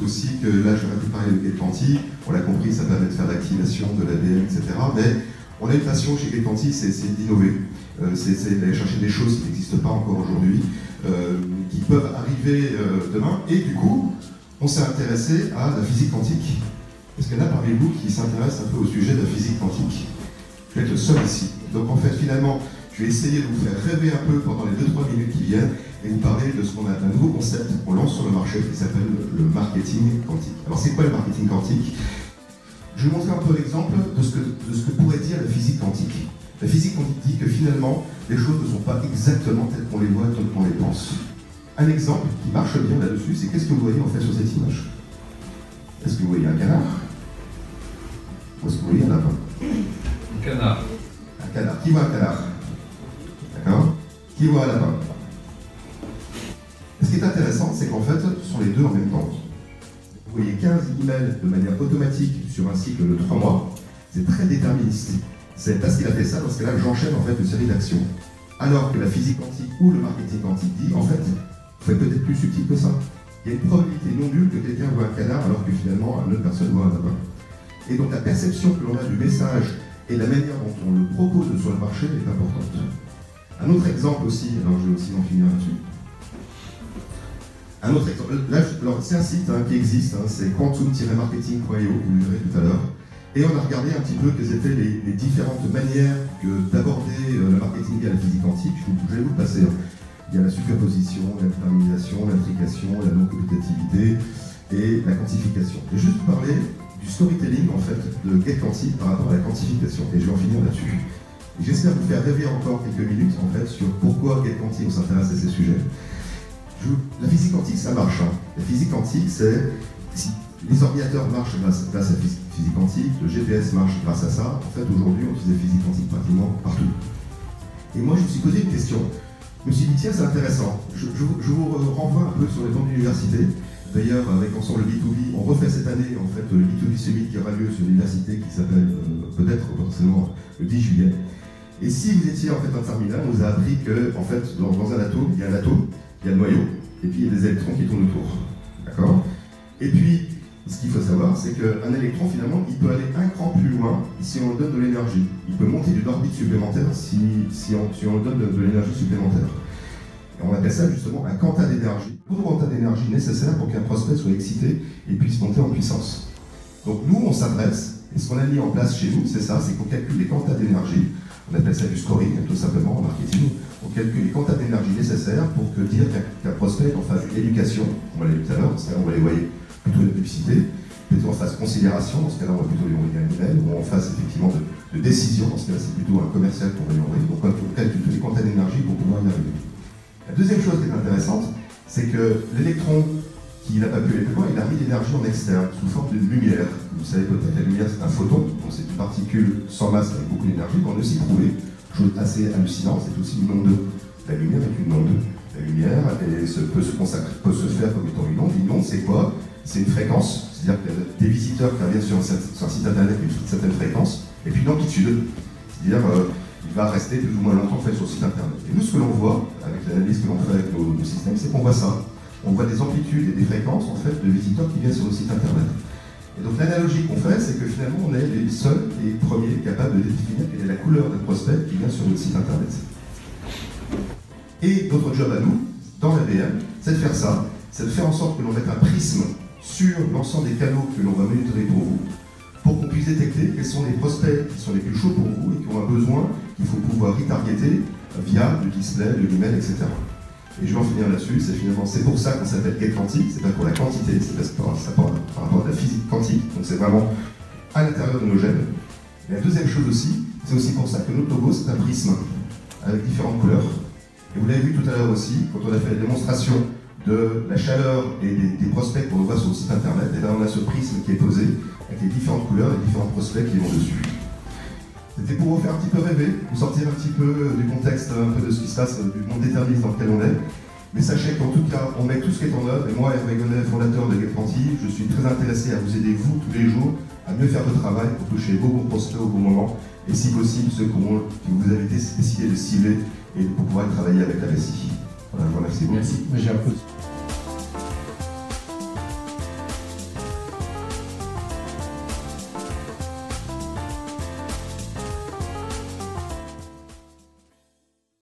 aussi que là, je vais parler de Gate Quantique. On l'a compris, ça permet de faire l'activation de l'ADN, etc. Mais on a une passion chez Gate Quantique, c'est d'innover. C'est d'aller chercher des choses qui n'existent pas encore aujourd'hui, qui peuvent arriver demain. Et du coup, on s'est intéressé à la physique quantique. Est-ce qu'il y en a parmi vous qui s'intéressent un peu au sujet de la physique quantique? Je vais être le seul ici. Donc en fait, finalement, je vais essayer de vous faire rêver un peu pendant les 2-3 minutes qui viennent et vous parler de ce qu'on a, d'un nouveau concept qu'on lance sur le marché qui s'appelle le marketing quantique. Alors c'est quoi le marketing quantique? Je vais vous montrer un peu l'exemple de ce que pourrait dire la physique quantique. La physique quantique dit que finalement, les choses ne sont pas exactement telles qu'on les voit, telles qu'on les pense. Un exemple qui marche bien là-dessus, c'est qu'est-ce que vous voyez en fait sur cette image? Est-ce que vous voyez un canard? Ou est-ce que vous voyez un lapin? Un canard. Un canard. Qui voit un canard? D'accord? Qui voit un lapin? Ce qui est intéressant, c'est qu'en fait, ce sont les deux en même temps. Vous voyez 15 emails de manière automatique sur un cycle de 3 mois. C'est très déterministe. C'est parce qu'il a fait ça, parce que là, j'enchaîne en fait une série d'actions. Alors que la physique quantique ou le marketing quantique dit, en fait, il faut être peut-être plus subtil que ça. Il y a une probabilité non nulle que quelqu'un voit un canard alors que finalement, une autre personne voit un lapin. Et donc la perception que l'on a du message et la manière dont on le propose sur le marché est importante. Un autre exemple aussi, alors je vais aussi en finir là-dessus. Un autre exemple, là, c'est un site qui existe, c'est quantum-marketing.io, vous le verrez tout à l'heure. Et on a regardé un petit peu quelles étaient les différentes manières d'aborder le marketing via la physique quantique. Je vais vous le passer. Il y a la superposition, la déterminisation, l'intrication, la non-compétitivité et la quantification. Je vais juste vous parler du storytelling en fait de Gate Quantique par rapport à la quantification. Et je vais en finir là-dessus. J'espère vous faire rêver encore quelques minutes en fait sur pourquoi Gate Quantique on s'intéresse à ces sujets. La physique quantique, ça marche. La physique quantique, c'est si les ordinateurs marchent grâce à la physique quantique, le GPS marche grâce à ça. En fait, aujourd'hui, on utilise la physique quantique pratiquement partout. Et moi, je me suis posé une question. Je me suis dit, tiens, c'est intéressant. Je vous renvoie un peu sur les bancs d'université. D'ailleurs, avec Ensemble B2B, on refait cette année en fait le B2B Summit qui aura lieu sur l'université qui s'appelle peut-être potentiellement le 10 juillet. Et si vous étiez en fait en terminale, on vous a appris que en fait, dans un atome, il y a un atome, il y a le noyau, et puis il y a des électrons qui tournent autour. D'accord? Et puis, ce qu'il faut savoir, c'est qu'un électron, finalement, il peut aller un cran plus loin si on lui donne de l'énergie. Il peut monter d'une orbite supplémentaire si on lui donne de l'énergie supplémentaire. Et on appelle ça justement un quanta d'énergie. Tout quanta d'énergie nécessaire pour qu'un prospect soit excité et puisse monter en puissance. Donc nous, on s'adresse, et ce qu'on a mis en place chez nous, c'est ça, c'est qu'on calcule les quantas d'énergie. On appelle ça du scoring, tout simplement, en marketing. On calcule les quantas d'énergie nécessaires pour dire qu'un prospect en fasse une éducation, on va aller tout à l'heure, dans ce cas-là, on va les envoyer plutôt une publicité, plutôt en fasse considération, dans ce cas-là, on va plutôt lui envoyer un email, ou en face effectivement de décision, dans ce cas-là, c'est plutôt un commercial qu'on va lui envoyer. Donc on calcule tous les quantas d'énergie pour pouvoir y arriver. La deuxième chose qui est intéressante, c'est que l'électron qui n'a pas pu aller plus loin, il a mis l'énergie en externe, sous forme de lumière. Vous savez peut-être, la lumière c'est un photon, donc c'est une particule sans masse avec beaucoup d'énergie, qu'on a aussi prouvé, chose assez hallucinante, c'est aussi une onde. La lumière est une onde. La lumière peut se faire comme étant une onde. Une onde, c'est quoi? C'est une fréquence, c'est-à-dire que des visiteurs qui reviennent sur un site internet avec une certaine fréquence, et puis une amplitude, c'est-à-dire il va rester plus ou moins longtemps en fait, sur le site internet. Et nous, ce que l'on voit, avec l'analyse que l'on fait avec nos systèmes, c'est qu'on voit ça. On voit des amplitudes et des fréquences en fait, de visiteurs qui viennent sur le site internet. Et donc l'analogie qu'on fait, c'est que finalement, on est les seuls et premiers capables de définir quelle est la couleur d'un prospect qui vient sur notre site internet. Et notre job à nous, dans l'ABM, c'est de faire ça, c'est de faire en sorte que l'on mette un prisme sur l'ensemble des canaux que l'on va monitorer pour vous, pour qu'on puisse détecter quels sont les prospects qui sont les plus chauds pour vous et qui ont un besoin qu'il faut pouvoir retargeter via le display, le email, etc. Et je vais en finir là-dessus, c'est pour ça qu'on s'appelle Gate Quantique, c'est pas pour la quantité, c'est par rapport à la physique quantique, donc c'est vraiment à l'intérieur de nos gènes. Et la deuxième chose aussi, c'est aussi pour ça que notre logo c'est un prisme avec différentes couleurs. Et vous l'avez vu tout à l'heure aussi, quand on a fait la démonstration de la chaleur et des prospects qu'on voit sur le site internet, et là on a ce prisme qui est posé avec les différentes couleurs et les différents prospects qui vont dessus. C'était pour vous faire un petit peu rêver, vous sortir un petit peu du contexte, un peu de ce qui se passe, du monde déterministe dans lequel on est. Mais sachez qu'en tout cas, on met tout ce qui est en œuvre, et moi, Hervé Gonnet, fondateur de Gate Quantique, je suis très intéressé à vous aider, vous, tous les jours, à mieux faire votre travail pour toucher vos bons prospects au bon moment, et si possible, ceux que vous avez décidé de cibler, et pour pouvoir travailler avec la RSI. Voilà, je vous remercie beaucoup. Merci, j'ai applaudi.